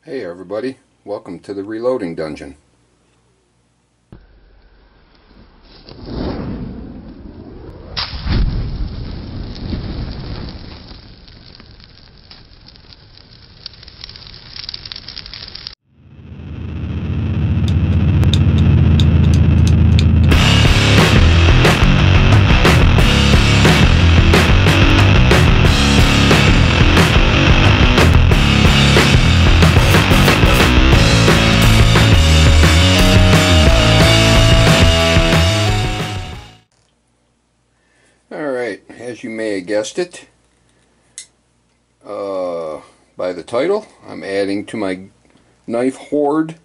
Hey everybody, welcome to the reloading dungeon. Alright, as you may have guessed it, by the title, I'm adding to my knife hoard.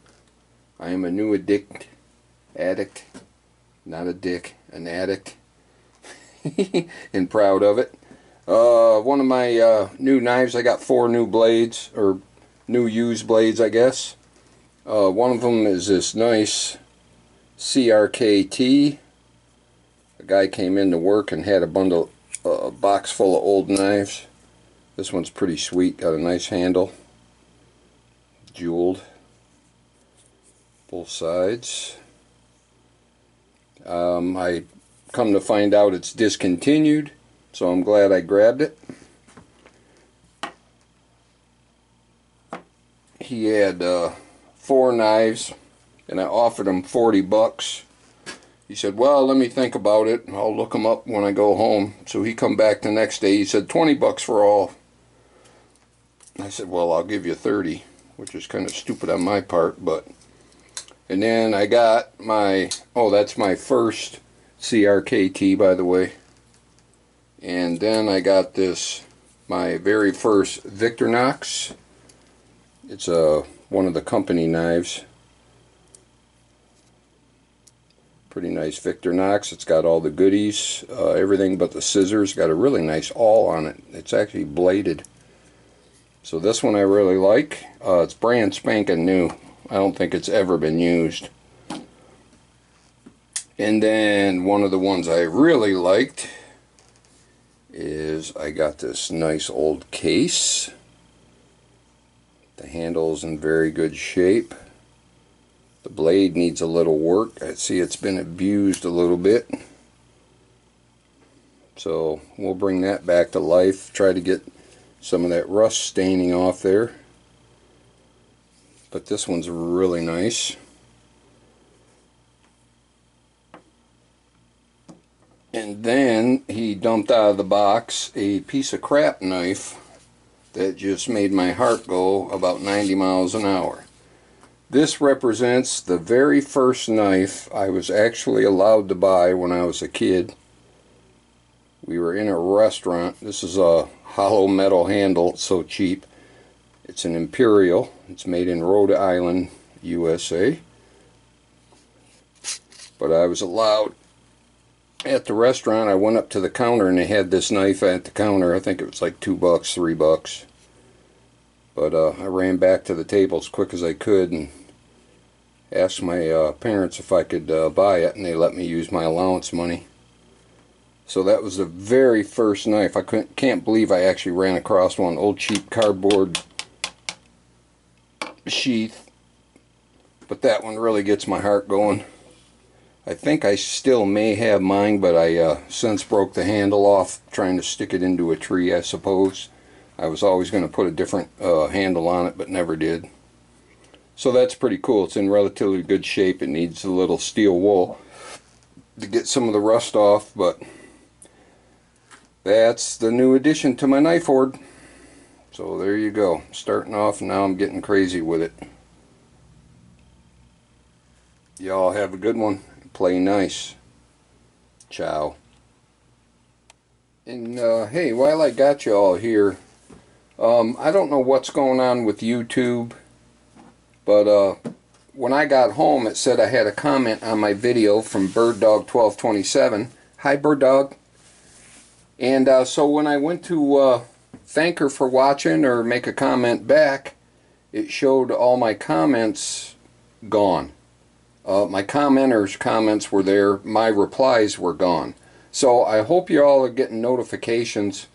I am a new addict, not a dick, an addict, and proud of it. One of my new knives, I got 4 new blades, or new used blades I guess. One of them is this nice CRKT. A guy came into work and had a box full of old knives. This one's pretty sweet, got a nice handle, jeweled, both sides. I come to find out it's discontinued, so I'm glad I grabbed it. He had 4 knives, and I offered him 40 bucks. He said, well, let me think about it. I'll look them up when I go home. So he come back the next day. He said, 20 bucks for all. I said, well, I'll give you 30, which is kind of stupid on my part. And then I got my, that's my first CRKT, by the way. And then I got this, my very first Knox. It's one of the company knives. Pretty nice Knox. It's got all the goodies, everything but the scissors. Got a really nice awl on it. It's actually bladed. So this one I really like. It's brand spanking new. I don't think it's ever been used. And then one of the ones I really liked is I got this nice old case. The handle's in very good shape. The blade needs a little work. I see it's been abused a little bit. So we'll bring that back to life. Try to get some of that rust staining off there. But this one's really nice. And then he dumped out of the box a piece of crap knife that just made my heart go about 90 miles an hour. This represents the very first knife I was actually allowed to buy when I was a kid. We were in a restaurant. This is a hollow metal handle. It's so cheap. It's an Imperial. It's made in Rhode Island, USA. But I was allowed at the restaurant. I went up to the counter and they had this knife at the counter. I think it was like $2, $3. But I ran back to the table as quick as I could and asked my parents if I could buy it, and they let me use my allowance money. So that was the very first knife. I can't believe I actually ran across one. Old cheap cardboard sheath. But that one really gets my heart going. I think I still may have mine, but I since broke the handle off trying to stick it into a tree, I suppose. I was always going to put a different handle on it, but never did. So that's pretty cool. It's in relatively good shape. It needs a little steel wool to get some of the rust off, but that's the new addition to my knife hoard. So there you go. Starting off, and now I'm getting crazy with it. Y'all have a good one. Play nice. Ciao. And hey, while I got you all here, I don't know what's going on with YouTube, but when I got home it said I had a comment on my video from BirdDog1227. Hi BirdDog. And so when I went to thank her for watching or make a comment back, it showed all my comments gone. My commenters' comments were there, my replies were gone. So I hope you all are getting notifications.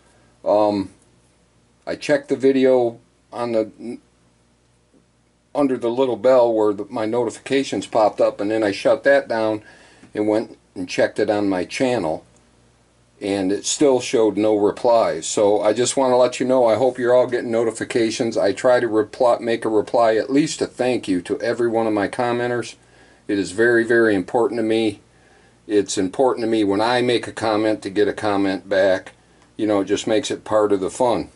I checked the video on the under the little bell where my notifications popped up, and then I shut that down and went and checked it on my channel, and it still showed no replies. So I just want to let you know, I hope you're all getting notifications. I try to make a reply, at least a thank you, to every one of my commenters. It is very, very important to me. It's important to me when I make a comment to get a comment back. You know, it just makes it part of the fun.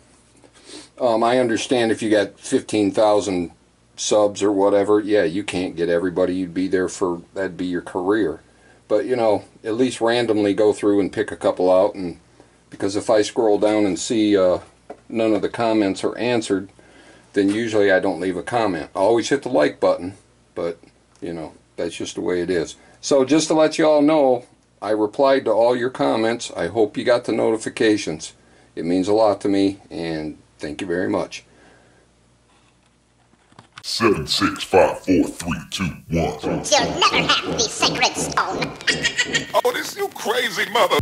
I understand if you got 15,000 subs or whatever, yeah, you can't get everybody. You'd be there for, that'd be your career. But, you know, at least randomly go through and pick a couple out. And because if I scroll down and see none of the comments are answered, then usually I don't leave a comment. I always hit the like button, but, you know, that's just the way it is. So just to let you all know, I replied to all your comments. I hope you got the notifications. It means a lot to me, and thank you very much. 7, 6, 5, 4, 3, 2, 1. You'll never have the sacred stone. Oh, this you crazy mother.